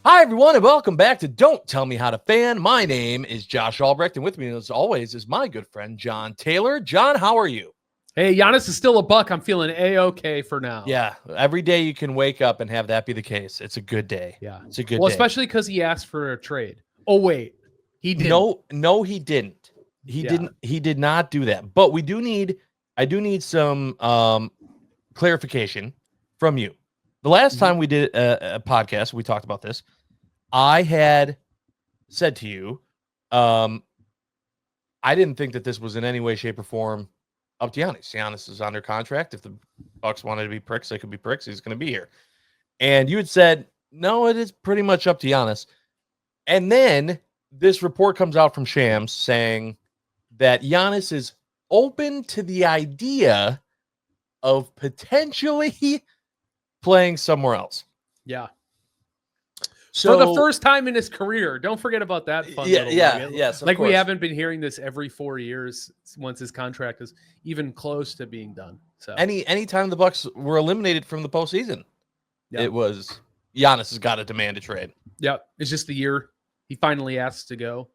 Hi, everyone, and welcome back to Don't Tell Me How to Fan. My name is Josh Albrecht, and with me, as always, is my good friend, John Taylor. John, how are you? Hey, Giannis is still a buck. I'm feeling A-okay for now. Yeah, every day you can wake up and have that be the case. It's a good day. Yeah. It's a good Well, day. especially because he asked for a trade. Oh, wait. He didn't. No, he didn't. He did not do that. But I do need some clarification from you. The last time we did a podcast, we talked about this. I had said to you, I didn't think that this was in any way, shape, or form up to Giannis. Giannis is under contract. If the Bucks wanted to be pricks, they could be pricks. He's going to be here. And you had said, no, it is pretty much up to Giannis. And then this report comes out from Shams saying that Giannis is open to the idea of potentially playing somewhere else. Yeah. So, for the first time in his career. Don't forget about that fun little nugget. Yes. Like we haven't been hearing this every 4 years once his contract is even close to being done. So anytime the Bucks were eliminated from the postseason, it was Giannis has got to demand a trade. Yeah, it's just the year he finally asked to go.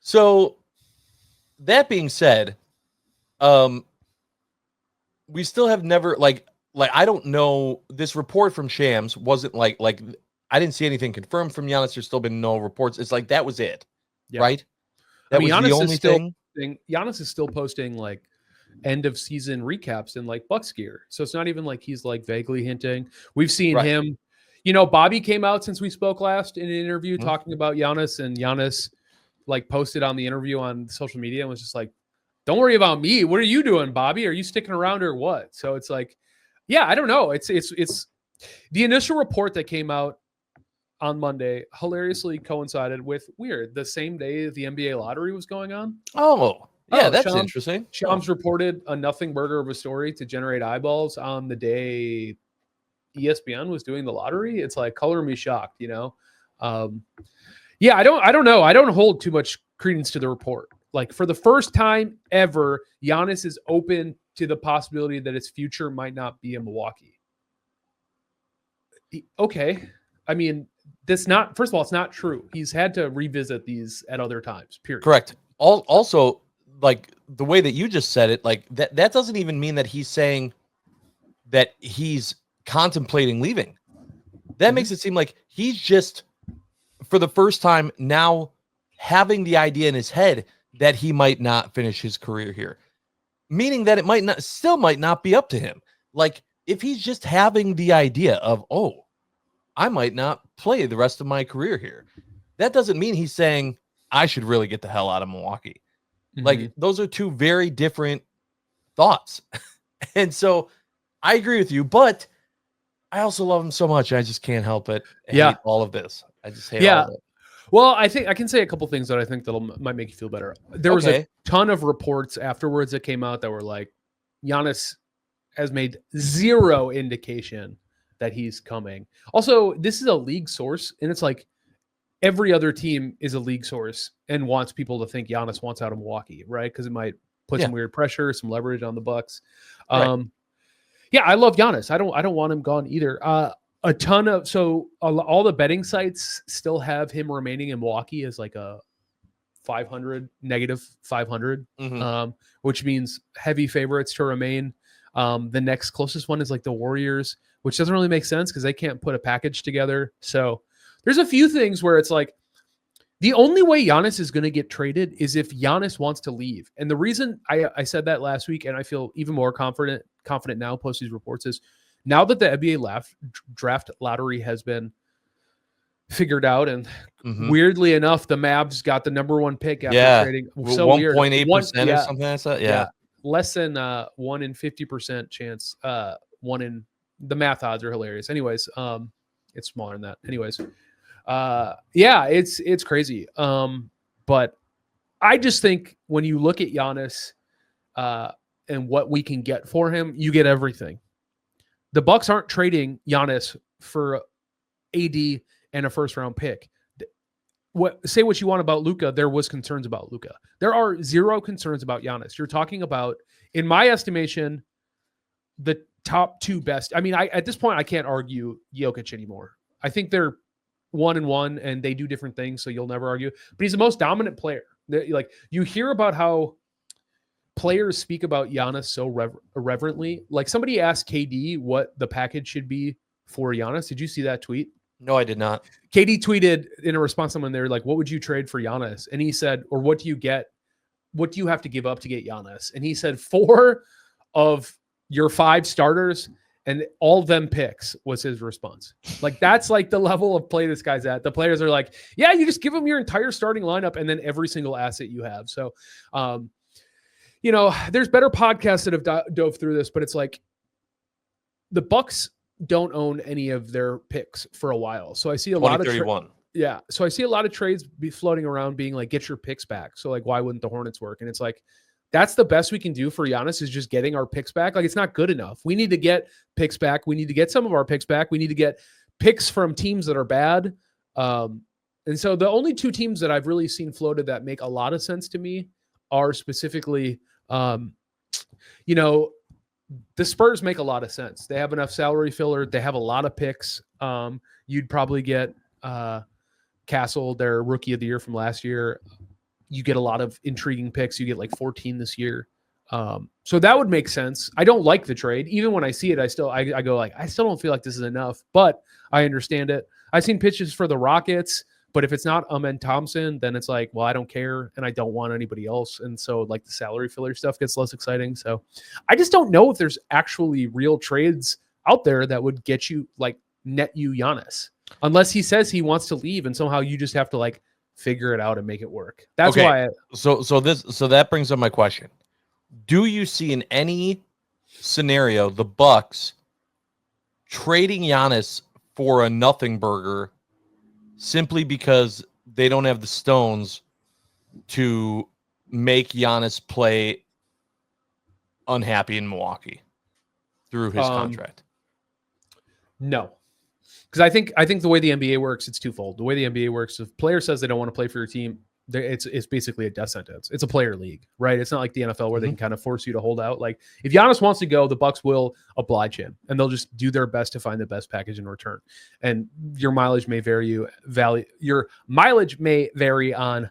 So that being said, we still have never like I don't know. This report from Shams wasn't like I didn't see anything confirmed from Giannis. There's still been no reports. It's like that was it, right? That was the only thing. Giannis is still posting like end of season recaps in like Bucks gear, so it's not even like he's like vaguely hinting. We've seen him. You know, Bobby came out since we spoke last in an interview talking about Giannis, and Giannis like posted on the interview on social media and was just like, "Don't worry about me. What are you doing, Bobby? Are you sticking around or what?" So it's like, yeah, I don't know. It's the initial report that came out on Monday hilariously coincided with the same day the NBA lottery was going on. Oh, yeah, that's interesting. Shams reported a nothing burger of a story to generate eyeballs on the day ESPN was doing the lottery. It's like color me shocked, you know? Yeah, I don't know. I don't hold too much credence to the report. Like for the first time ever, Giannis is open to the possibility that his future might not be in Milwaukee. Okay. I mean, first of all, it's not true. He's had to revisit these at other times, period. Correct. Also, like the way that you just said it, like that doesn't even mean that he's saying that he's contemplating leaving. That makes it seem like he's just, for the first time now, having the idea in his head that he might not finish his career here, meaning that it still might not be up to him. Like if he's just having the idea of, oh, I might not play the rest of my career here, that doesn't mean he's saying I should really get the hell out of Milwaukee. Like those are two very different thoughts. And so I agree with you, but I also love him so much. I just can't help it. I hate all of this. I just hate all of it. Well, I think I can say a couple things that I think might make you feel better. There was a ton of reports afterwards that came out that were like, Giannis has made zero indication that he's coming. Also, this is a league source, and it's like every other team is a league source and wants people to think Giannis wants out of Milwaukee, right? Because it might put some weird pressure, some leverage on the Bucks. Yeah, I love Giannis. I don't want him gone either. All the betting sites still have him remaining in Milwaukee as like a negative 500, which means heavy favorites to remain. The next closest one is like the Warriors, which doesn't really make sense because they can't put a package together. So there's a few things where it's like the only way Giannis is going to get traded is if Giannis wants to leave. And the reason I said that last week, and I feel even more confident now post these reports, is now that the NBA draft lottery has been figured out, and weirdly enough, the Mavs got the number one pick after trading. So 1.8% or something like that. Yeah. Less than 1 in 50% chance. The math odds are hilarious. Anyways, it's smaller than that. Anyways, it's crazy. But I just think when you look at Giannis and what we can get for him, you get everything. The Bucks aren't trading Giannis for AD and a first round pick. Say what you want about Luka. There was concerns about Luka. There are zero concerns about Giannis. You're talking about, in my estimation, the top two best. I mean, at this point, I can't argue Jokic anymore. I think they're 1-1 and they do different things, so you'll never argue. But he's the most dominant player. Like, you hear about how players speak about Giannis so irreverently. Like, somebody asked KD what the package should be for Giannis. Did you see that tweet? No, I did not. KD tweeted in a response to someone, they were like, what would you trade for Giannis? And he said, or what do you get? What do you have to give up to get Giannis? And he said 4 of your 5 starters and all of them picks was his response. Like, that's like the level of play this guy's at. The players are like, yeah, you just give him your entire starting lineup and then every single asset you have. So, there's better podcasts that have dove through this, but it's like the Bucks don't own any of their picks for a while. So I see a lot of so I see a lot of trades be floating around being like, get your picks back. So like, why wouldn't the Hornets work? And it's like, that's the best we can do for Giannis is just getting our picks back. Like, it's not good enough. We need to get picks back. We need to get some of our picks back. We need to get picks from teams that are bad. And so the only 2 teams that I've really seen floated that make a lot of sense to me are specifically, the Spurs make a lot of sense. They have enough salary filler. They have a lot of picks. You'd probably get Castle, their rookie of the year from last year. You get a lot of intriguing picks. You get like 14 this year. So that would make sense. I don't like the trade. Even when I see it, I go like, I still don't feel like this is enough, but I understand it. I've seen pitches for the Rockets, but if it's not Amen Thompson, then it's like, well, I don't care and I don't want anybody else. And so like the salary filler stuff gets less exciting. So I just don't know if there's actually real trades out there that would get you like net you Giannis, unless he says he wants to leave and somehow you just have to like figure it out and make it work. That's why. So that brings up my question. Do you see in any scenario the Bucks trading Giannis for a nothing burger simply because they don't have the stones to make Giannis play unhappy in Milwaukee through his contract? No. Because I think the way the NBA works, it's twofold. The way the NBA works, if a player says they don't want to play for your team, it's basically a death sentence. It's a player league, right? It's not like the NFL where they can kind of force you to hold out. Like, if Giannis wants to go, the Bucks will oblige him, and they'll just do their best to find the best package in return. And your mileage may vary. Your mileage may vary on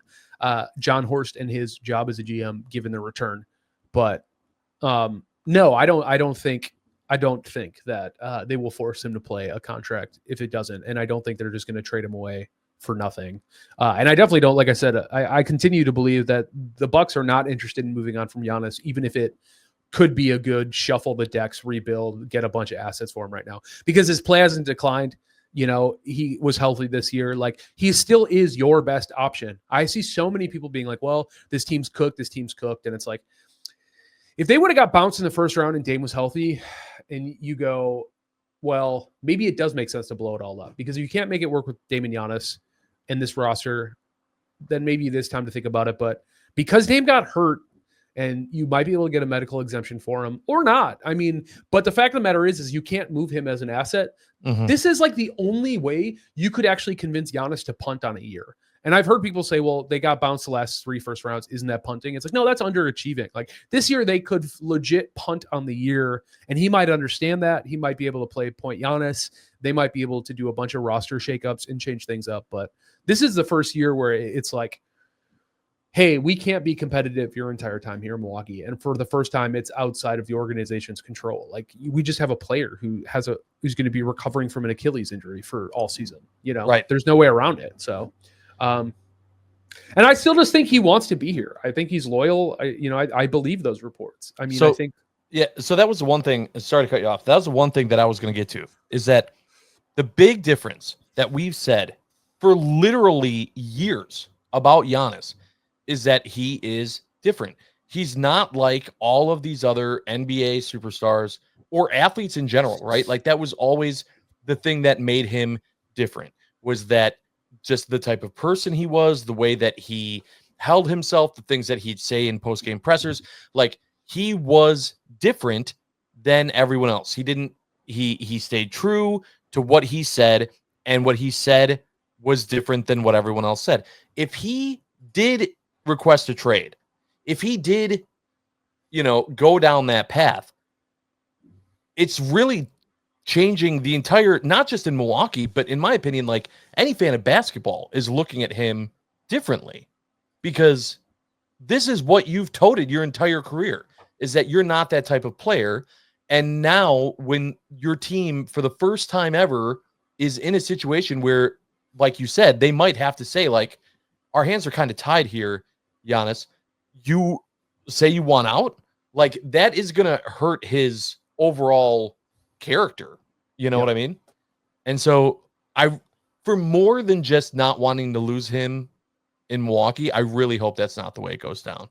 John Horst and his job as a GM, given the return. But no, I don't think that they will force him to play a contract if it doesn't, and I don't think they're just going to trade him away for nothing. And I definitely don't, like I said, I continue to believe that the Bucks are not interested in moving on from Giannis, even if it could be a good shuffle the decks, rebuild, get a bunch of assets for him right now, because his play hasn't declined. He was healthy this year. Like, he still is your best option. I see so many people being like, well, this team's cooked. And it's like, if they would have got bounced in the first round and Dame was healthy, and you go, well, maybe it does make sense to blow it all up, because if you can't make it work with Dame and Giannis in this roster, then maybe it is time to think about it. But because Dame got hurt, and you might be able to get a medical exemption for him or not. I mean, but the fact of the matter is you can't move him as an asset. Mm-hmm. This is like the only way you could actually convince Giannis to punt on a year. And I've heard people say, well, they got bounced the last 3 first rounds. Isn't that punting? It's like, no, that's underachieving. Like, this year they could legit punt on the year, and he might understand that. He might be able to play point Giannis. They might be able to do a bunch of roster shakeups and change things up. But this is the first year where it's like, hey, we can't be competitive your entire time here in Milwaukee. And for the first time, it's outside of the organization's control. Like, we just have a player who's going to be recovering from an Achilles injury for all season. Right. There's no way around it. So, and I still just think he wants to be here. I think he's loyal. I believe those reports. I mean, so that was the one thing. Sorry to cut you off. That was the one thing that I was going to get to, is that the big difference that we've said for literally years about Giannis is that he is different. He's not like all of these other NBA superstars or athletes in general, right? Like, that was always the thing that made him different, was that just the type of person he was, the way that he held himself, the things that he'd say in post-game pressers. Like, he was different than everyone else. He stayed true to what he said, and what he said was different than what everyone else said. If he did request a trade, if he did, go down that path, it's really changing the entire, not just in Milwaukee, but in my opinion, like any fan of basketball is looking at him differently, because this is what you've toted your entire career, is that you're not that type of player. And now when your team for the first time ever is in a situation where, like you said, they might have to say, like, our hands are kind of tied here, Giannis, you say you want out, like that is going to hurt his overall character. You know what I mean? And so for more than just not wanting to lose him in Milwaukee, I really hope that's not the way it goes down.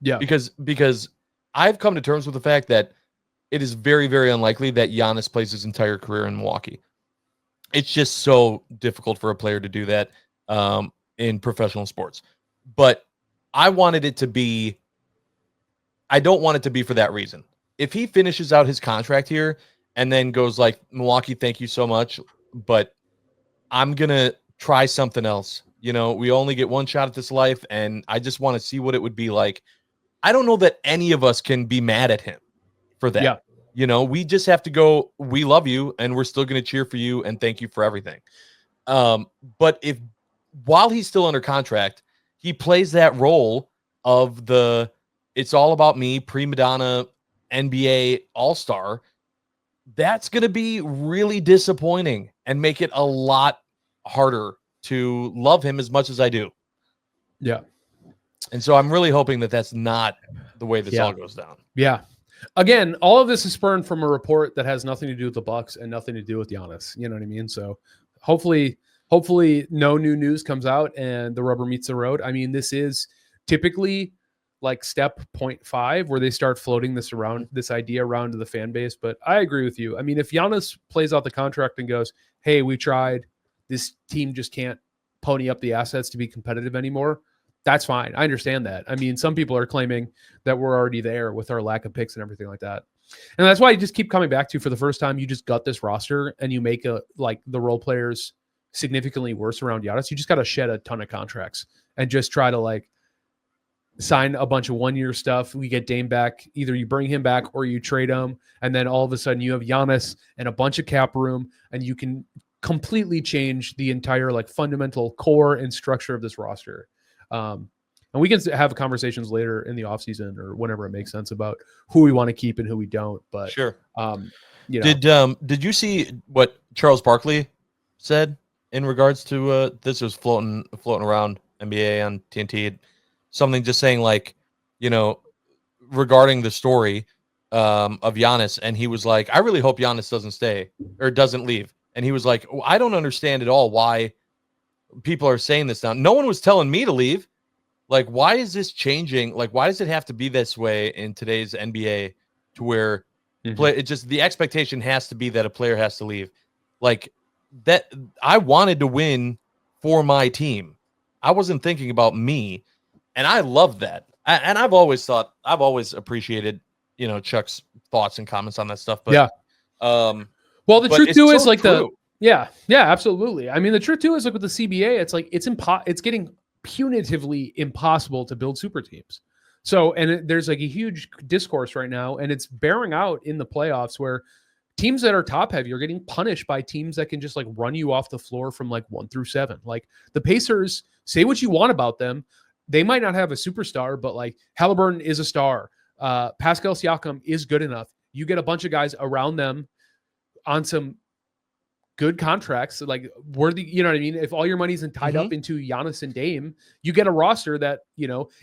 Yeah. Because I've come to terms with the fact that it is very, very unlikely that Giannis plays his entire career in Milwaukee. It's just so difficult for a player to do that in professional sports. But I don't want it to be for that reason. If he finishes out his contract here and then goes like, Milwaukee, thank you so much, but I'm going to try something else. You know, we only get one shot at this life, and I just want to see what it would be like. I don't know that any of us can be mad at him for that. Yeah. You know, we just have to go, we love you, and we're still going to cheer for you, and thank you for everything. But if while he's still under contract, he plays that role of it's all about me, prima donna, NBA all-star, that's going to be really disappointing and make it a lot harder to love him as much as I do. Yeah. And so I'm really hoping that that's not the way this all goes down. Yeah. Again, all of this is spurned from a report that has nothing to do with the Bucks and nothing to do with Giannis. You know what I mean? So hopefully no new news comes out and the rubber meets the road. I mean, this is typically like step 0.5 where they start floating this idea around to the fan base. But I agree with you. I mean, if Giannis plays out the contract and goes, hey, we tried, this team just can't pony up the assets to be competitive anymore, that's fine. I understand that. I mean, some people are claiming that we're already there with our lack of picks and everything like that. And that's why I just keep coming back to, for the first time, you just gut this roster and you make the role players significantly worse around Giannis. You just got to shed a ton of contracts and just try to sign a bunch of 1-year stuff. We get Dame back. Either you bring him back or you trade him. And then all of a sudden you have Giannis and a bunch of cap room, and you can completely change the entire fundamental core and structure of this roster. And we can have conversations later in the offseason or whenever it makes sense about who we want to keep and who we don't. But sure. Did you see what Charles Barkley said in regards to this? Was floating around NBA on TNT, something just saying regarding the story of Giannis, and he was like, I really hope Giannis doesn't stay or doesn't leave. And he was like, I don't understand at all why people are saying this now. No one was telling me to leave. Like, why is this changing? Like, why does it have to be this way in today's NBA to where the expectation has to be that a player has to leave? Like that, I wanted to win for my team. I wasn't thinking about me. And I love that. I've always appreciated, Chuck's thoughts and comments on that stuff. But well, the truth too is true. Yeah, absolutely. I mean, the truth too is with the CBA, it's getting punitively impossible to build super teams. So, and there's a huge discourse right now, and it's bearing out in the playoffs where teams that are top heavy are getting punished by teams that can just run you off the floor from 1 through 7. Like the Pacers, say what you want about them, they might not have a superstar, but Halliburton is a star. Pascal Siakam is good enough. You get a bunch of guys around them on some good contracts, worthy, you know what I mean? If all your money's tied up into Giannis and Dame, you get a roster that,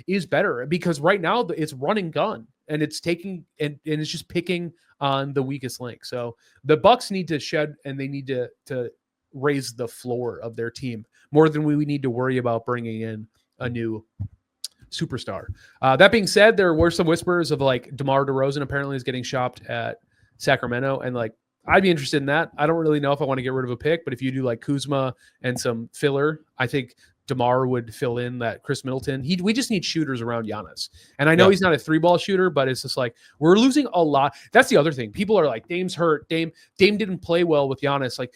is better, because right now it's run and gun and it's taking and it's just picking on the weakest link. So the Bucks need to shed, and they need to raise the floor of their team more than we need to worry about bringing in a new superstar. That being said, there were some whispers of DeMar DeRozan apparently is getting shopped at Sacramento, and I'd be interested in that. I don't really know if I want to get rid of a pick, but if you do Kuzma and some filler, I think DeMar would fill in that Chris Middleton. We just need shooters around Giannis. And I know he's not a 3-ball shooter, but it's just we're losing a lot. That's the other thing. People are Dame's hurt. Dame didn't play well with Giannis.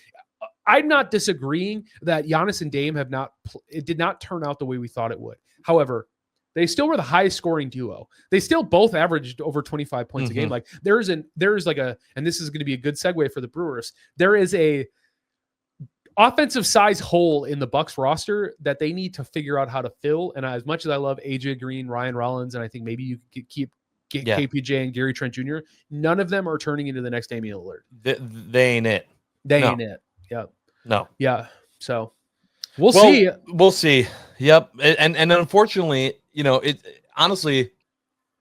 I'm not disagreeing that Giannis and Dame it did not turn out the way we thought it would. However, They still were the highest scoring duo. They still both averaged over 25 points a game. Like there's like a, and this is going to be a good segue for the Brewers. There is a offensive size hole in the Bucks roster that they need to figure out how to fill. And as much as I love AJ Green, Ryan Rollins, and I think maybe you could keep KPJ and Gary Trent Jr., none of them are turning into the next Damian Lillard. They ain't it. They ain't it. Yeah. No. Yeah. So we'll see. We'll see. Yep. And unfortunately, it honestly,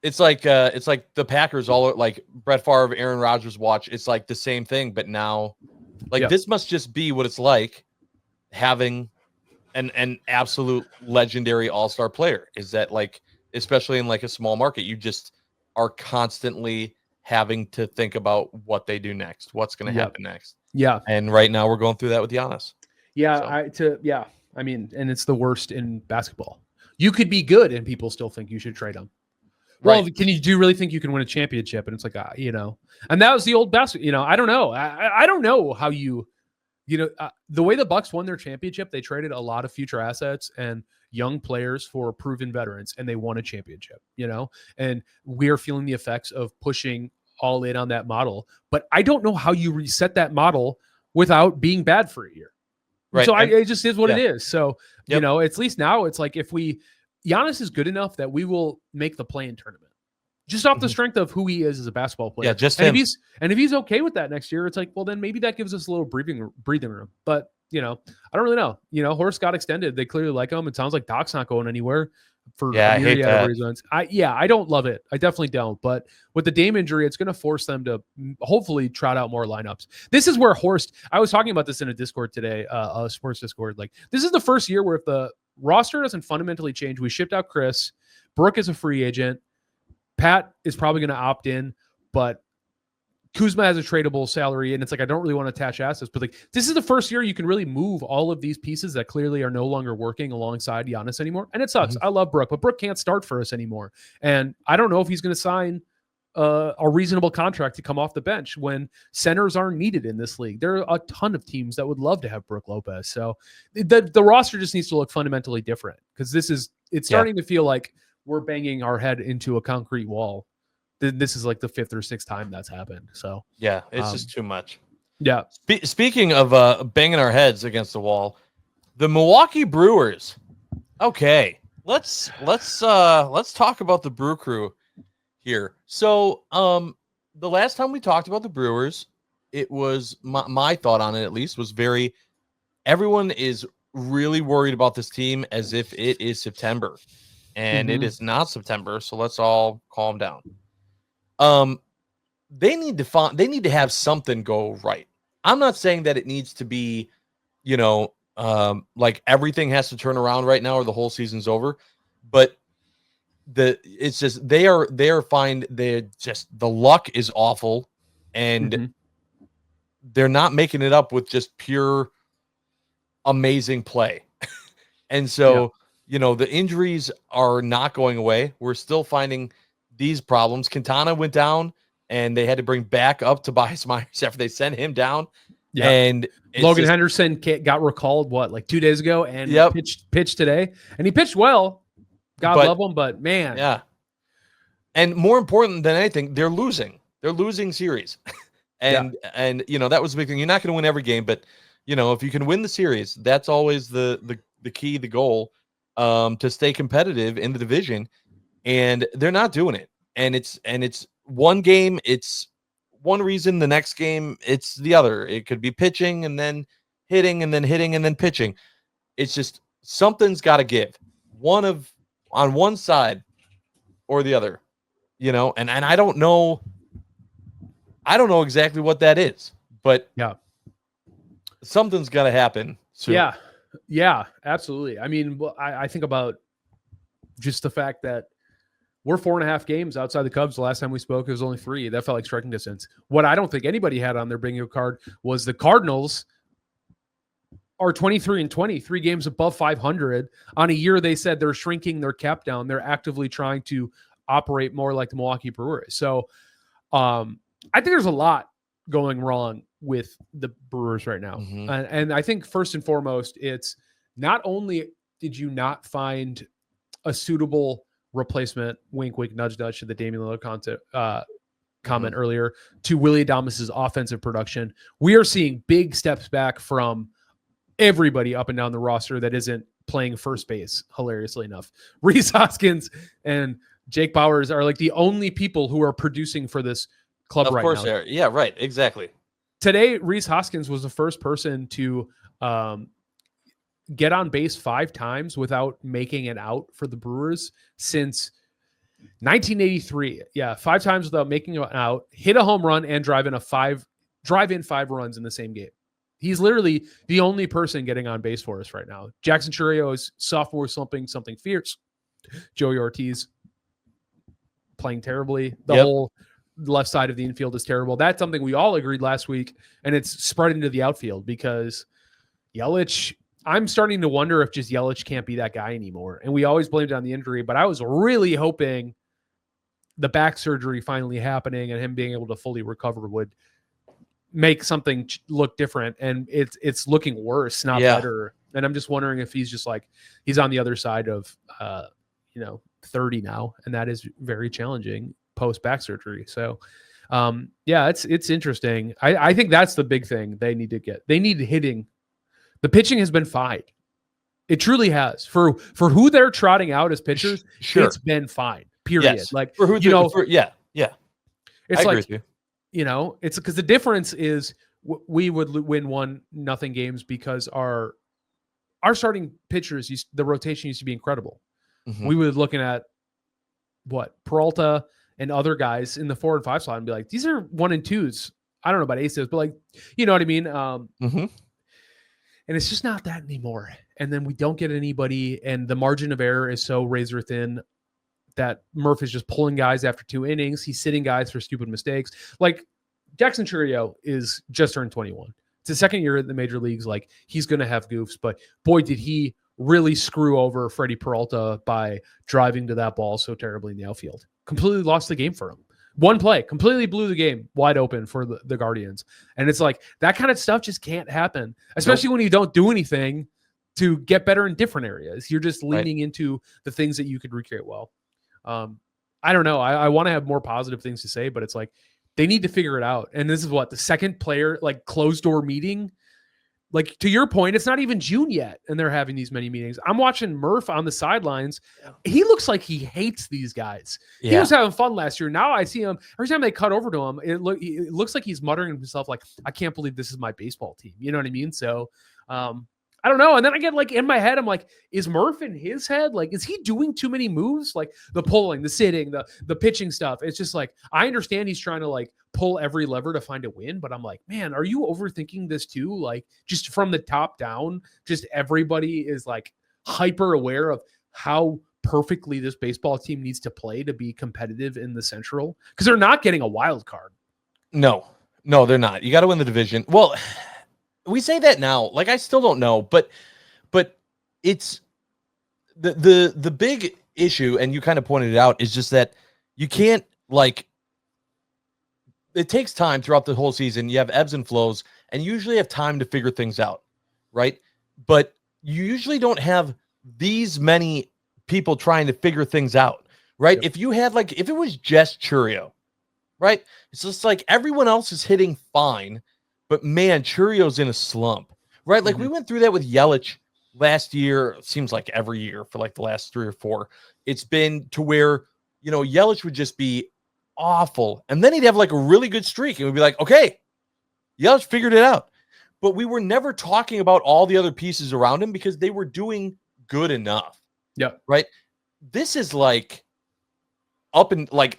it's like the Packers all like Brett Favre, Aaron Rodgers watch. It's like the same thing, but now this must just be what it's like having an absolute legendary all-star player. Is that like, especially in like a small market, you just are constantly having to think about what they do next, what's going to happen next. Yeah. And right now we're going through that with Giannis. Yeah. So. I mean, and it's the worst in basketball. You could be good and people still think you should trade them. Well, do you really think you can win a championship? And it's like, and that was the old basketball, I don't know. I don't know how the way the Bucks won their championship, they traded a lot of future assets and young players for proven veterans, and they won a championship, and we are feeling the effects of pushing all in on that model. But I don't know how you reset that model without being bad for a year. Right. So it just is what it is. So, at least now it's like Giannis is good enough that we will make the play-in tournament just off the strength of who he is as a basketball player. Yeah, just and him. If he's okay with that next year, it's like, well, then maybe that gives us a little breathing room. But, I don't really know. Horst got extended. They clearly like him. It sounds like Doc's not going anywhere for I hate that. reasons. I don't love it. I definitely don't. But with the Dame injury, it's going to force them to hopefully trot out more lineups. This is where Horst, I was talking about this in a Discord today, a sports Discord. Like, this is the first year where if the roster doesn't fundamentally change, we shipped out Chris, Brooke is a free agent, Pat is probably going to opt in, but Kuzma has a tradable salary, and it's like, I don't really want to attach assets, but like, this is the first year you can really move all of these pieces that clearly are no longer working alongside Giannis anymore. And it sucks. I love Brooke, but Brooke can't start for us anymore. And I don't know if he's going to sign a reasonable contract to come off the bench when centers aren't needed in this league. There are a ton of teams that would love to have Brooke Lopez. So the roster just needs to look fundamentally different, because it's starting to feel like we're banging our head into a concrete wall. This is like the 5th or 6th time that's happened. So yeah, it's just too much. Yeah. Speaking of banging our heads against the wall, the Milwaukee Brewers. Okay, let's talk about the Brew Crew here. So the last time we talked about the Brewers, it was my thought on it, at least, was everyone is really worried about this team as if it is September, and it is not September. So let's all calm down. They need to have something go right. I'm not saying that it needs to be, like everything has to turn around right now or the whole season's over, but it's just, they're fine. They're just, the luck is awful, and they're not making it up with just pure amazing play. And so, the injuries are not going away. We're still finding these problems. Quintana went down, and they had to bring back up Tobias Myers after they sent him down. Yeah. And Logan Henderson got recalled, like 2 days ago, and pitched today, and he pitched well. God love him, but man. Yeah. And more important than anything, they're losing. They're losing series. and that was the big thing. You're not going to win every game, but if you can win the series, that's always the key, the goal, to stay competitive in the division. And they're not doing it. And it's one game, it's one reason, the next game it's the other. It could be pitching and then hitting and then hitting and then pitching. It's just something's got to give. On one side or the other, and I don't know exactly what that is, but something's got to happen soon. Yeah, absolutely. I mean, I think about just the fact that we're 4.5 games outside the Cubs. The last time we spoke, it was only 3. That felt like striking distance. What I don't think anybody had on their bingo card was the Cardinals are 23-20, 3 games above 500 on a year. They said they're shrinking their cap down. They're actively trying to operate more like the Milwaukee Brewers. So I think there's a lot going wrong with the Brewers right now. And I think first and foremost, it's not only did you not find a suitable replacement, wink, wink, nudge, nudge to the Damian Lillard comment earlier, to Willie Adames' offensive production. We are seeing big steps back from everybody up and down the roster that isn't playing first base, hilariously enough. Rhys Hoskins and Jake Bauers are like the only people who are producing for this club right now. Of course they are. Yeah, right. Exactly. Today, Rhys Hoskins was the first person to get on base 5 times without making it out for the Brewers since 1983. Yeah, 5 times without making it out, hit a home run and drive in 5 runs in the same game. He's literally the only person getting on base for us right now. Jackson Chourio is sophomore slumping something fierce. Joey Ortiz playing terribly. The whole left side of the infield is terrible. That's something we all agreed last week, and it's spread into the outfield because Yelich, I'm starting to wonder if just Yelich can't be that guy anymore. And we always blamed it on the injury, but I was really hoping the back surgery finally happening and him being able to fully recover would make something look different. And it's looking worse, not better. And I'm just wondering if he's just like, he's on the other side of, 30 now. And that is very challenging post back surgery. So it's interesting. I think that's the big thing they need to get. They need hitting. The pitching has been fine. It truly has. For who they're trotting out as pitchers, it's been fine. Period. Yes. Like, for who you know, it's like, it's because the difference is we would win 1-0 games because our starting pitchers, the rotation used to be incredible. Mm-hmm. We were looking at Peralta and other guys in the 4 and 5 slot and be like, these are 1 and 2s. I don't know about aces, but like, you know what I mean? And it's just not that anymore. And then we don't get anybody, and the margin of error is so razor thin that Murph is just pulling guys after 2 innings. He's sitting guys for stupid mistakes. Like Jackson Chourio is just turned 21. It's his second year in the major leagues. Like, he's going to have goofs, but boy, did he really screw over Freddie Peralta by driving to that ball so terribly in the outfield. Completely lost the game for him. One play completely blew the game wide open for the Guardians. And it's like, that kind of stuff just can't happen, especially when you don't do anything to get better in different areas. You're just leaning into the things that you could recreate well. I don't know. I want to have more positive things to say, but it's like, they need to figure it out. And this is the second player, like, closed door meeting. Like, to your point, it's not even June yet, and they're having these many meetings. I'm watching Murph on the sidelines. He looks like he hates these guys. He was having fun last year. Now I see him, every time they cut over to him, it looks like he's muttering to himself, like, I can't believe this is my baseball team. You know what I mean? So, I don't know. And then I get, like, in my head, I'm like, is Murph in his head? Like, is he doing too many moves? Like the pulling, the sitting, the pitching stuff. It's just like, I understand he's trying to, like, pull every lever to find a win, but I'm like, man, are you overthinking this too? Like, just from the top down, just everybody is, like, hyper aware of how perfectly this baseball team needs to play to be competitive in the Central, because they're not getting a wild card. No, they're not. You got to win the division. Well, we say that now, like, I still don't know, but it's the big issue, and you kind of pointed it out, is just that you can't, like, it takes time throughout the whole season. You have ebbs and flows, and you usually have time to figure things out, right? But you usually don't have these many people trying to figure things out, right? Yep. If you had, like, if it was just Chourio, right? It's just like everyone else is hitting fine, but man, Churio's in a slump, right? Like, we went through that with Yelich last year. It seems like every year for, like, the last 3 or 4. It's been to where, Yelich would just be awful, and then he'd have, like, a really good streak, and we'd be like, okay, Yelich figured it out. But we were never talking about all the other pieces around him because they were doing good enough. Yeah. Right. This is like up and like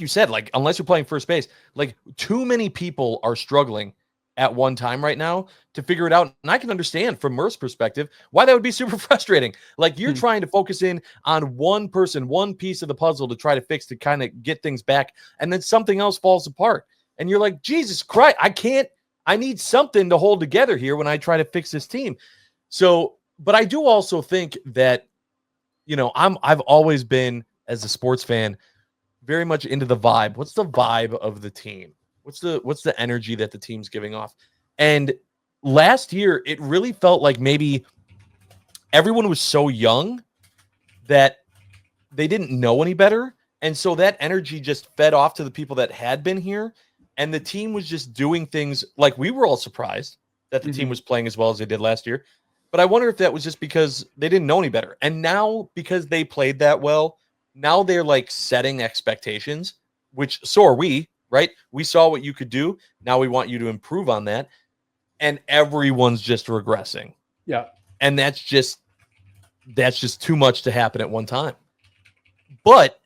you said, like, unless you're playing first base, like, too many people are struggling at one time right now to figure it out. And I can understand from Murph's perspective why that would be super frustrating. Like, you're trying to focus in on one person, one piece of the puzzle to try to fix, to kind of get things back. And then something else falls apart. And you're like, Jesus Christ, I need something to hold together here when I try to fix this team. So, but I do also think that, I've always been, as a sports fan, very much into the vibe. What's the vibe of the team? What's the energy that the team's giving off? And last year, it really felt like maybe everyone was so young that they didn't know any better. And so that energy just fed off to the people that had been here. And the team was just doing things like we were all surprised that the team was playing as well as they did last year. But I wonder if that was just because they didn't know any better. And now, because they played that well, now they're like setting expectations, which so are we, right? We saw what you could do. Now we want you to improve on that. And everyone's just regressing. Yeah. And that's just too much to happen at one time. But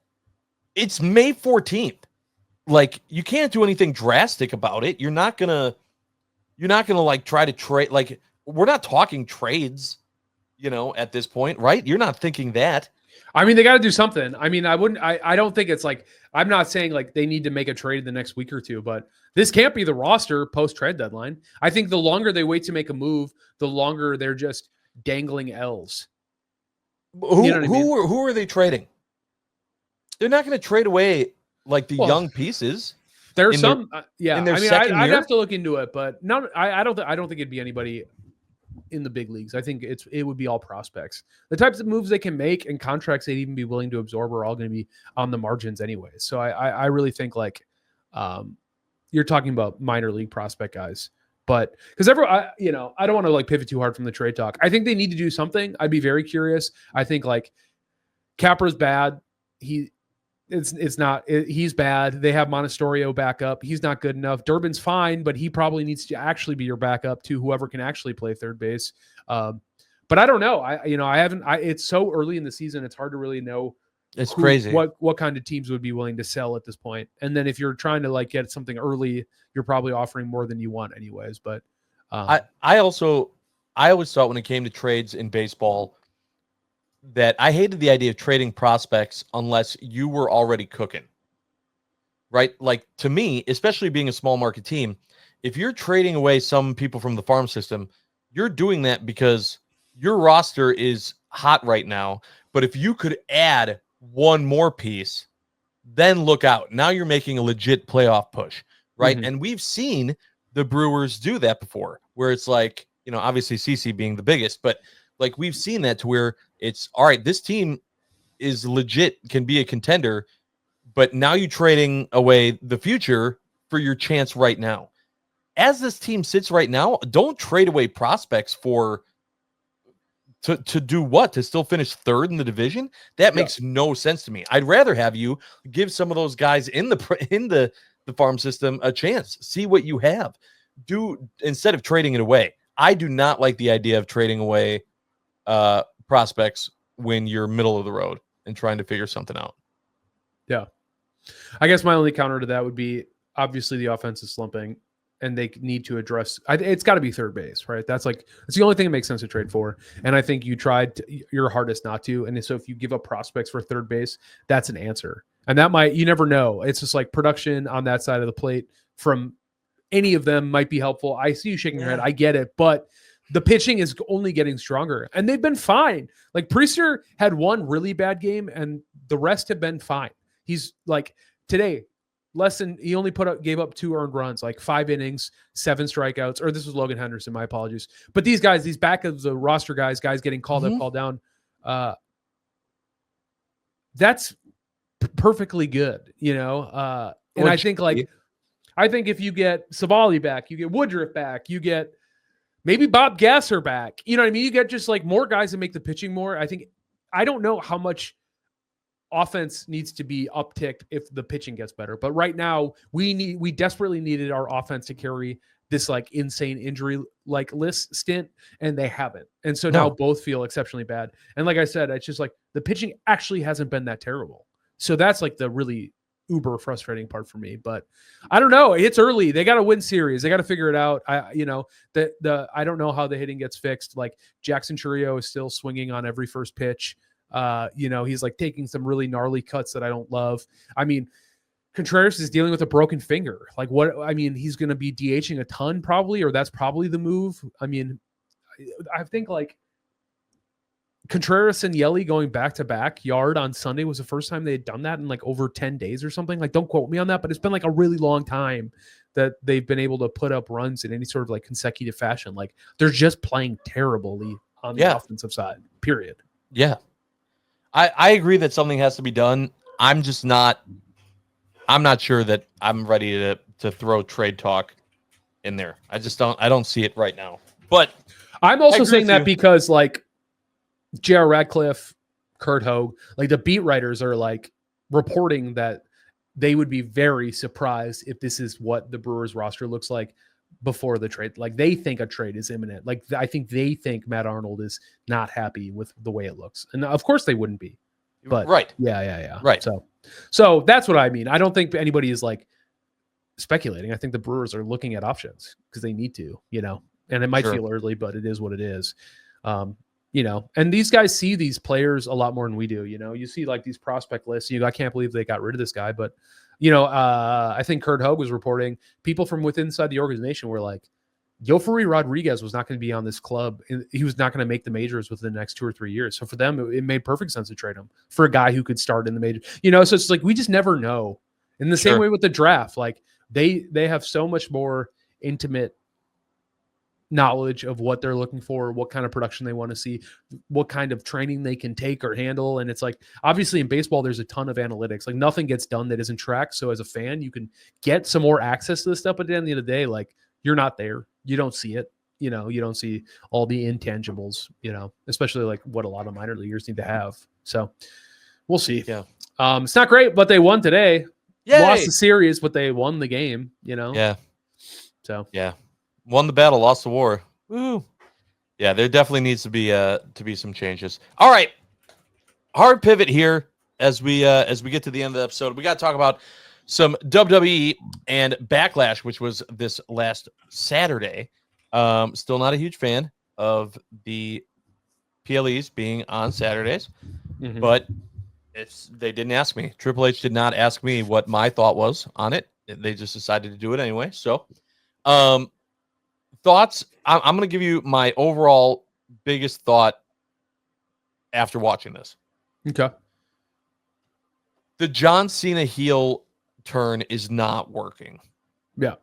it's May 14th. Like, you can't do anything drastic about it. You're not gonna like try to trade. Like, we're not talking trades, at this point, right? You're not thinking that. I mean, they got to do something. I mean, I don't think it's like, I'm not saying like they need to make a trade in the next week or two, but this can't be the roster post trade deadline. I think the longer they wait to make a move, the longer they're just dangling L's. Who are they trading? They're not going to trade away like the young pieces. There's some, yeah. In their I mean, second I'd year? have to look into it, but no, I don't think it'd be anybody in the big leagues. I think it would be all prospects. The types of moves they can make and contracts they'd even be willing to absorb are all going to be on the margins anyway. So I really think like you're talking about minor league prospect guys, but because I don't want to like pivot too hard from the trade talk. I think they need to do something. I'd be very curious. I think like Capra's bad. He's bad. They have Monasterio back up. He's not good enough. Durbin's fine, but he probably needs to actually be your backup to whoever can actually play third base. But I don't know. It's so early in the season. It's hard to really know. It's crazy. What kind of teams would be willing to sell at this point. And then if you're trying to like get something early, you're probably offering more than you want anyways. But I always thought when it came to trades in baseball that I hated the idea of trading prospects unless you were already cooking, right? Like, to me, especially being a small market team, if you're trading away some people from the farm system, you're doing that because your roster is hot right now. But if you could add one more piece, then look out. Now you're making a legit playoff push, right? And we've seen the Brewers do that before, where it's like, obviously CC being the biggest, but like we've seen that to where it's all right, this team is legit, can be a contender, but now you're trading away the future for your chance right now. As this team sits right now, don't trade away prospects to do what? To still finish third in the division? That makes no sense to me. I'd rather have you give some of those guys in the farm system a chance. See what you have. Instead of trading it away. I do not like the idea of trading away prospects when you're middle of the road and trying to figure something out. Yeah. I guess my only counter to that would be obviously the offense is slumping and they need to address, it's got to be third base, right? It's the only thing that makes sense to trade for. And I think you tried your hardest not to. And so if you give up prospects for third base, that's an answer. And you never know. It's just like production on that side of the plate from any of them might be helpful. I see you shaking your head. I get it. But the pitching is only getting stronger and they've been fine. Like Priester had one really bad game and the rest have been fine. He's like today, he only gave up 2 earned runs, like 5 innings, 7 strikeouts, or this was Logan Henderson. My apologies. But these guys, these back of the roster guys getting called up, called down. That's perfectly good, and I think if you get Savali back, you get Woodruff back, you get maybe Bob Gasser back. You know what I mean? You get just like more guys that make the pitching more. I don't know how much offense needs to be upticked if the pitching gets better. But right now we desperately needed our offense to carry this like insane injury like list stint, and they haven't. And so now both feel exceptionally bad. And like I said, it's just like the pitching actually hasn't been that terrible. So that's like the really uber frustrating part for me, but I don't know. It's early. They got to win series. They got to figure it out. I don't know how the hitting gets fixed. Like Jackson Chourio is still swinging on every first pitch. He's like taking some really gnarly cuts that I don't love. I mean, Contreras is dealing with a broken finger. Like he's going to be DHing a ton probably, or that's probably the move. I mean, I think like Contreras and Yelly going back-to-back yard on Sunday was the first time they had done that in like over 10 days or something. Like, don't quote me on that, but it's been like a really long time that they've been able to put up runs in any sort of like consecutive fashion. Like they're just playing terribly on the offensive side, period. Yeah. I agree that something has to be done. I'm not sure that I'm ready to throw trade talk in there. I don't see it right now. But I'm also saying that because like J.R. Radcliffe, Kurt Hogue, like the beat writers are like reporting that they would be very surprised if this is what the Brewers roster looks like before the trade. Like they think a trade is imminent. Like I think they think Matt Arnold is not happy with the way it looks. And of course they wouldn't be. But right. Yeah. Right. So that's what I mean. I don't think anybody is like speculating. I think the Brewers are looking at options because they need to, and it might feel early, but it is what it is. And these guys see these players a lot more than we do. You see like these prospect lists. I can't believe they got rid of this guy, but I think Kurt Hogue was reporting people from inside the organization were like, Yofuri Rodriguez was not going to be on this club. He was not going to make the majors within the next 2 or 3 years. So for them, it made perfect sense to trade him for a guy who could start in the major. So it's like we just never know. In the same way with the draft, like they have so much more intimate knowledge of what they're looking for, what kind of production they want to see, what kind of training they can take or handle. And it's like, obviously in baseball, there's a ton of analytics. Like nothing gets done that isn't tracked. So as a fan, you can get some more access to this stuff. But at the end of the day, like you're not there. You don't see it. You don't see all the intangibles, especially like what a lot of minor leaguers need to have. So we'll see. Yeah. It's not great, but they won today. Yay! Lost the series, but they won the game, Yeah. So yeah. Won the battle, lost the war. Woo. Yeah, there definitely needs to be some changes. All right. Hard pivot here as we get to the end of the episode. We got to talk about some WWE and Backlash, which was this last Saturday. Still not a huge fan of the PLEs being on Saturdays, but they didn't ask me. Triple H did not ask me what my thought was on it. They just decided to do it anyway. So, thoughts. I'm going to give you my overall biggest thought after watching this. Okay. The John Cena heel turn is not working. Yeah.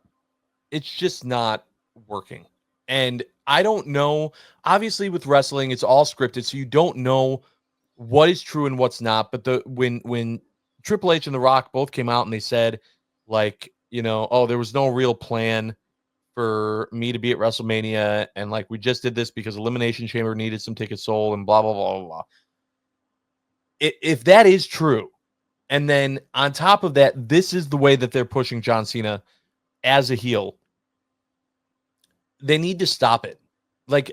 It's just not working. And I don't know. Obviously, with wrestling, it's all scripted, so you don't know what is true and what's not. But when Triple H and The Rock both came out and they said, like, there was no real plan for me to be at WrestleMania, and like we just did this because Elimination Chamber needed some tickets sold and blah blah blah blah blah. If that is true, and then on top of that, this is the way that they're pushing John Cena as a heel, they need to stop it. Like,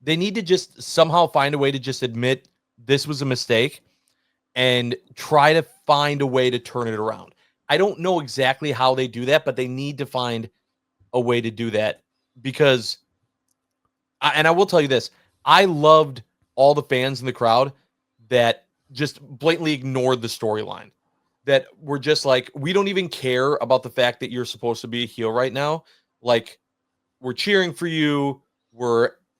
they need to just somehow find a way to just admit this was a mistake and try to find a way to turn it around. I don't know exactly how they do that, but they need to find a way to do that because, and I will tell you this, I loved all the fans in the crowd that just blatantly ignored the storyline, that were just like, we don't even care about the fact that you're supposed to be a heel right now. Like, we're cheering for you.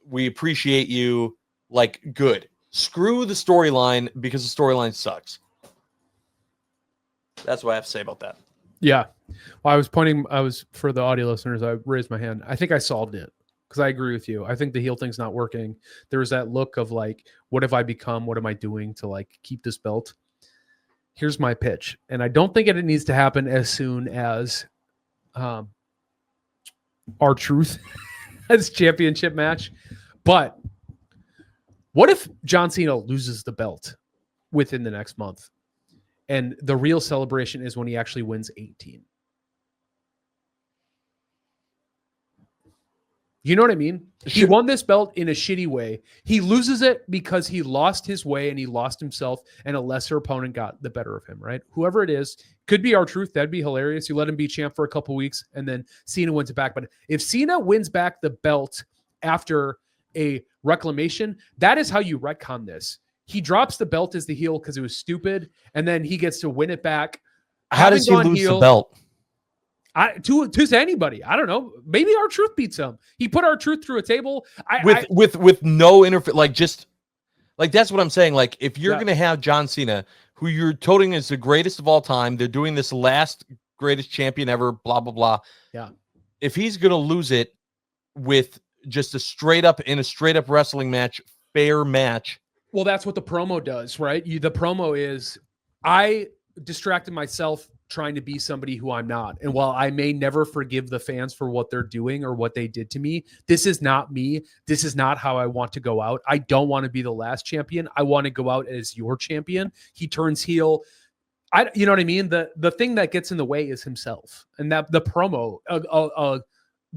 We appreciate you. Like, good. Screw the storyline because the storyline sucks. That's what I have to say about that. Yeah. Well, for the audio listeners, I raised my hand. I think I solved it because I agree with you. I think the heel thing's not working. There was that look of like, what have I become? What am I doing to like keep this belt? Here's my pitch. And I don't think it needs to happen as soon as R-Truth as championship match. But what if John Cena loses the belt within the next month? And the real celebration is when he actually wins 18. You know what I mean? He won this belt in a shitty way. He loses it because he lost his way and he lost himself and a lesser opponent got the better of him, right? Whoever it is, could be R-Truth. That'd be hilarious. You let him be champ for a couple weeks and then Cena wins it back. But if Cena wins back the belt after a reclamation, that is how you retcon this. He drops the belt as the heel because it was stupid, and then he gets to win it back. How does he lose the belt? To anybody. I don't know. Maybe R-Truth beats him. He put R-Truth through a table. With no interference. Like, just like, that's what I'm saying. Like, if you're going to have John Cena, who you're toting as the greatest of all time, they're doing this last greatest champion ever, blah, blah, blah. Yeah. If he's going to lose it with just in a straight up wrestling match, fair match, Well, that's what the promo does, right? The promo is, I distracted myself trying to be somebody who I'm not. And while I may never forgive the fans for what they're doing or what they did to me, this is not me. This is not how I want to go out. I don't want to be the last champion. I want to go out as your champion. He turns heel. You know what I mean? The thing that gets in the way is himself. And that the promo, a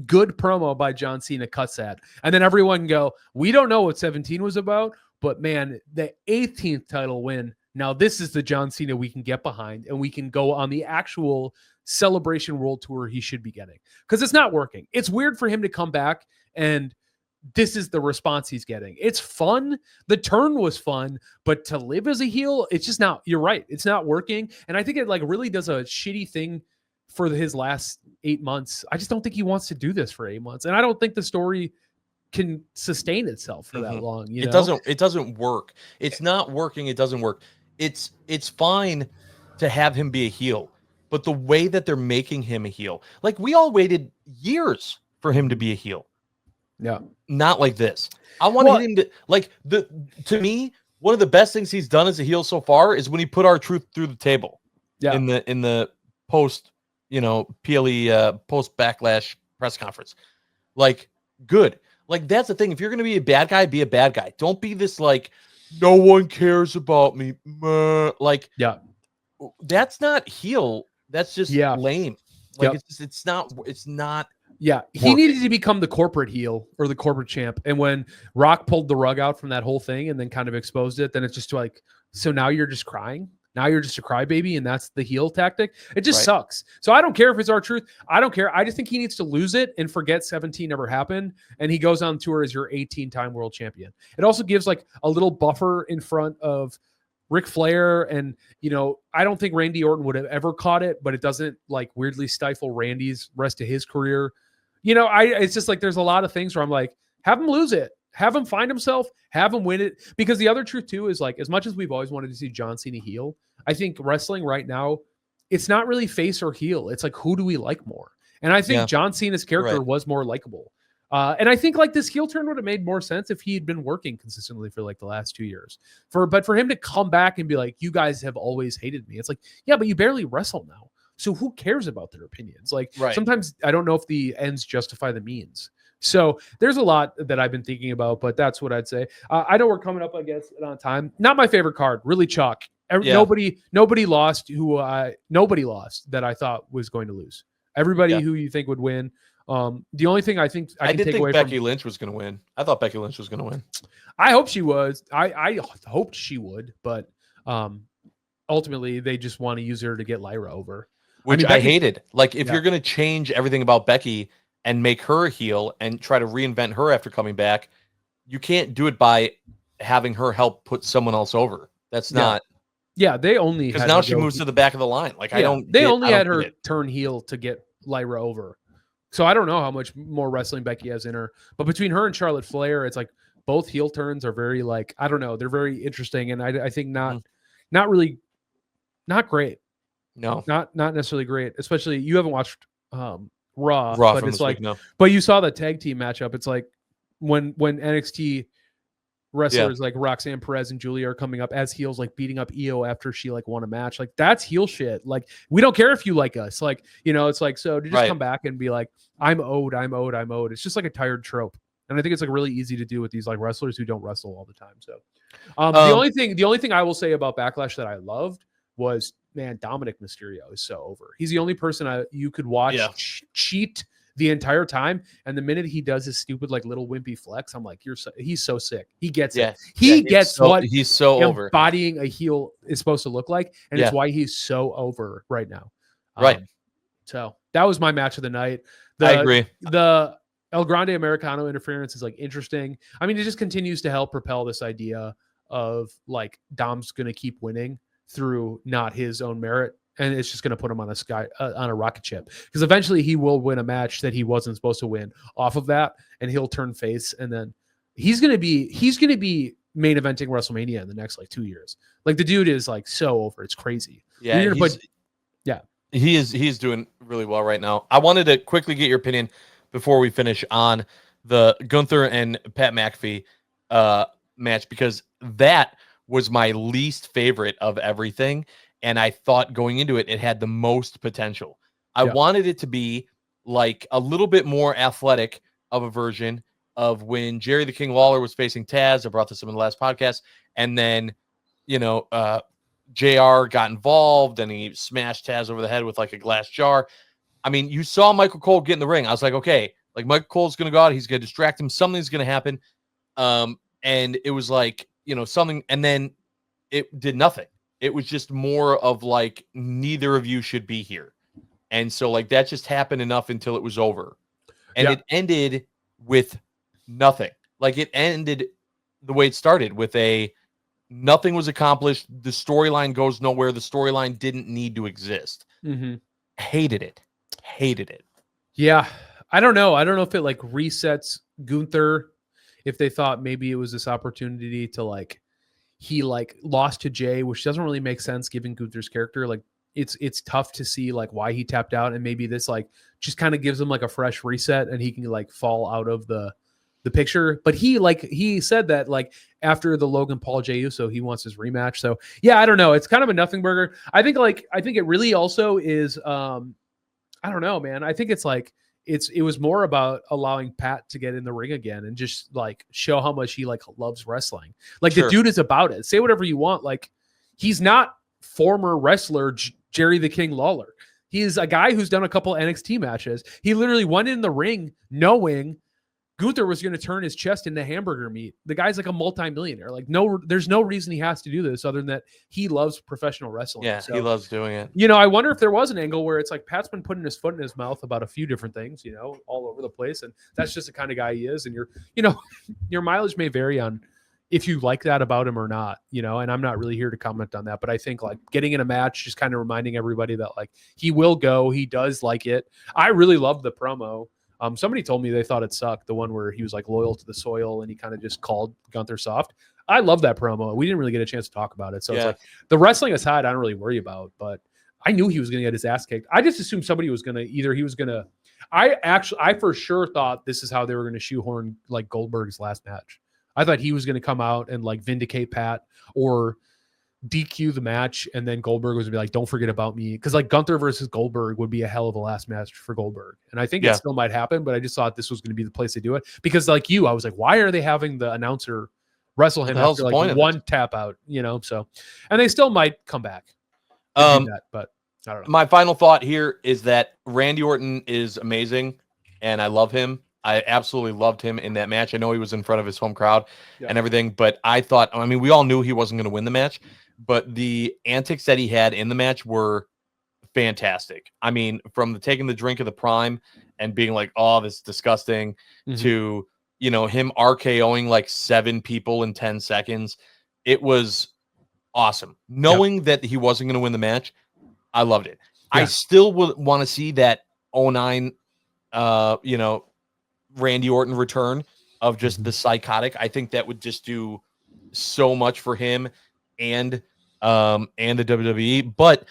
good promo by John Cena cuts that. And then everyone can go, we don't know what 17 was about, but man, the 18th title win. Now this is the John Cena we can get behind, and we can go on the actual Celebration World Tour he should be getting, because it's not working. It's weird for him to come back and this is the response he's getting. It's fun. The turn was fun, but to live as a heel, it's just not, you're right. It's not working. And I think it like really does a shitty thing for his last 8 months. I just don't think he wants to do this for 8 months. And I don't think the story can sustain itself for that long. You know? It doesn't work. It's not working. It doesn't work. It's fine to have him be a heel, but the way that they're making him a heel, like we all waited years for him to be a heel. Yeah. Not like this. I wanted him to like to me, one of the best things he's done as a heel so far is when he put R-Truth through the table. Yeah. In the post, PLE post Backlash press conference. Like, good. Like, that's the thing. If you're gonna be a bad guy, be a bad guy. Don't be this like, no one cares about me. Like, yeah, that's not heel. That's just lame. Like, it's not. Yeah, he needed to become the corporate heel or the corporate champ. And when Rock pulled the rug out from that whole thing and then kind of exposed it, then it's just like, so now you're just crying. Now you're just a crybaby, and that's the heel tactic. It just sucks. So I don't care if it's R-Truth. I don't care. I just think he needs to lose it and forget 17 never happened. And he goes on tour as your 18-time world champion. It also gives like a little buffer in front of Ric Flair. And, I don't think Randy Orton would have ever caught it, but it doesn't like weirdly stifle Randy's rest of his career. It's just like, there's a lot of things where I'm like, have him lose it. Have him find himself, have him win it. Because the other truth too is like, as much as we've always wanted to see John Cena heel, I think wrestling right now, it's not really face or heel. It's like, who do we like more? And I think John Cena's character was more likable. And I think like this heel turn would have made more sense if he had been working consistently for like the last 2 years. But for him to come back and be like, you guys have always hated me. It's like, yeah, but you barely wrestle now. So who cares about their opinions? Like sometimes I don't know if the ends justify the means. So there's a lot that I've been thinking about, but that's what I'd say. I know we're coming up, I guess, on time. Not my favorite card, really chalk. Nobody lost nobody lost that I thought was going to lose. Everybody who you think would win. The only thing I think I did think Becky Lynch was going to win. I thought Becky Lynch was going to win. I hope she was. I hoped she would, but ultimately they just want to use her to get Lyra over. Which I hated. Like, if you're going to change everything about Becky and make her a heel and try to reinvent her after coming back, you can't do it by having her help put someone else over. That's not. Yeah, they only because now she moves to the back of the line. Like, They only had her turn heel to get Lyra over. So I don't know how much more wrestling Becky has in her. But between her and Charlotte Flair, it's like both heel turns are very like, I don't know, they're very interesting, and I think not great. No, not necessarily great. Especially you haven't watched Raw, but it's like, no. But you saw the tag team matchup. It's like when NXT wrestlers like Roxanne Perez and Julia are coming up as heels, like beating up Io after she like won a match. Like, that's heel shit. Like, we don't care if you like us. Like, it's like, so to just come back and be like, I'm owed. It's just like a tired trope. And I think it's like really easy to do with these like wrestlers who don't wrestle all the time. So the only thing I will say about Backlash that I loved was, man, Dominic Mysterio is so over. He's the only person you could watch cheat the entire time, and the minute he does his stupid like little wimpy flex, I'm like, he's so sick. He gets it. He gets what he's so over. Embodying a heel is supposed to look like, and it's why he's so over right now. So that was my match of the night. I agree. The El Grande Americano interference is like interesting. I mean, it just continues to help propel this idea of like Dom's going to keep winning through not his own merit, and it's just going to put him on a rocket ship, because eventually he will win a match that he wasn't supposed to win off of that, and he'll turn face, and then he's going to be main eventing WrestleMania in the next like 2 years. Like, the dude is like so over, it's crazy. He's doing really well right now. I wanted to quickly get your opinion before we finish on the Gunther and Pat McAfee match, because that was my least favorite of everything. And I thought going into it, it had the most potential. I wanted it to be like a little bit more athletic of a version of when Jerry the King Lawler was facing Taz. I brought this up in the last podcast. And then, JR got involved and he smashed Taz over the head with like a glass jar. I mean, you saw Michael Cole get in the ring. I was like, okay, like Michael Cole's going to go out. He's going to distract him. Something's going to happen. And it was like, something, and then it did nothing. It was just more of like, neither of you should be here. And so like that just happened enough until it was over. And it ended with nothing. Like it ended the way it started with nothing was accomplished. The storyline goes nowhere. The storyline didn't need to exist. Mm-hmm. Hated it. Yeah. I don't know. I don't know if it like resets Gunther, if they thought maybe it was this opportunity to like, he like lost to Jay, which doesn't really make sense given Gunther's character. Like it's tough to see like why he tapped out, and maybe this like just kind of gives him like a fresh reset and he can like fall out of the picture. But he said that like after the Logan Paul Jey Uso, he wants his rematch. So yeah, I don't know. It's kind of a nothing burger. I think it really also is I don't know, man. I think it's like it was more about allowing Pat to get in the ring again and just like show how much he like loves wrestling. Like the dude is about it. Say whatever you want. Like he's not former wrestler Jerry the King Lawler. He's a guy who's done a couple NXT matches. He literally went in the ring knowing Gunther was going to turn his chest into hamburger meat. The guy's like a multimillionaire. Like there's no reason he has to do this other than that he loves professional wrestling. Yeah, so, he loves doing it. I wonder if there was an angle where it's like Pat's been putting his foot in his mouth about a few different things, all over the place. And that's just the kind of guy he is. And your mileage may vary on if you like that about him or not, and I'm not really here to comment on that. But I think like getting in a match, just kind of reminding everybody that like he will go, he does like it. I really love the promo. Somebody told me they thought it sucked, the one where he was like loyal to the soil and he kind of just called Gunther soft. I love that promo. We didn't really get a chance to talk about it. So it's like the wrestling aside, I don't really worry about, but I knew he was going to get his ass kicked. I just assumed somebody was going to I for sure thought this is how they were going to shoehorn like Goldberg's last match. I thought he was going to come out and like vindicate Pat or DQ the match, and then Goldberg was gonna be like, don't forget about me, because like Gunther versus Goldberg would be a hell of a last match for Goldberg, and I think it still might happen, but I just thought this was going to be the place to do it, because like I was like, why are they having the announcer wrestle him after like one tap out, so, and they still might come back that, but I don't know. My final thought here is that Randy Orton is amazing and I love him. I absolutely loved him in that match. I know he was in front of his home crowd and everything, but we all knew he wasn't going to win the match, but the antics that he had in the match were fantastic. I mean, from taking the drink of the Prime and being like, oh, this is disgusting, to, him RKOing like 7 people in 10 seconds. It was awesome. Knowing that he wasn't going to win the match, I loved it. I still would want to see that 09, Randy Orton return of just the psychotic. I think that would just do so much for him and the WWE. But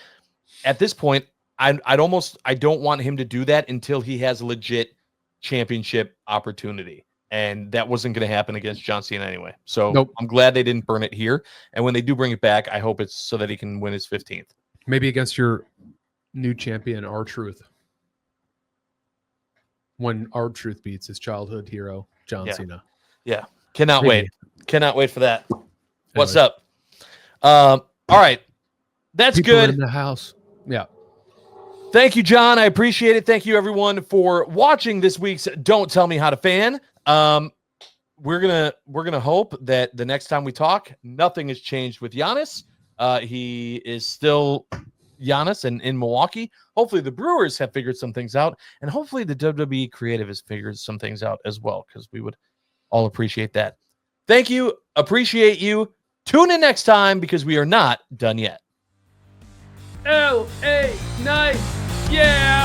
at this point, I don't want him to do that until he has a legit championship opportunity. And that wasn't going to happen against John Cena anyway. So I'm glad they didn't burn it here. And when they do bring it back, I hope it's so that he can win his 15th. Maybe against your new champion, R-Truth. When R-Truth beats his childhood hero, John Cena. Yeah. Cannot wait. Cannot wait for that. What's up? All right. That's People good. In the house. Yeah. Thank you, John. I appreciate it. Thank you, everyone, for watching this week's Don't Tell Me How to Fan. We're gonna hope that the next time we talk, nothing has changed with Giannis. He is still Giannis and in Milwaukee. Hopefully the Brewers have figured some things out, and hopefully the WWE creative has figured some things out as well, because we would all appreciate that. Thank you. Appreciate you. Tune in next time, because we are not done yet. LA Knight. Yeah.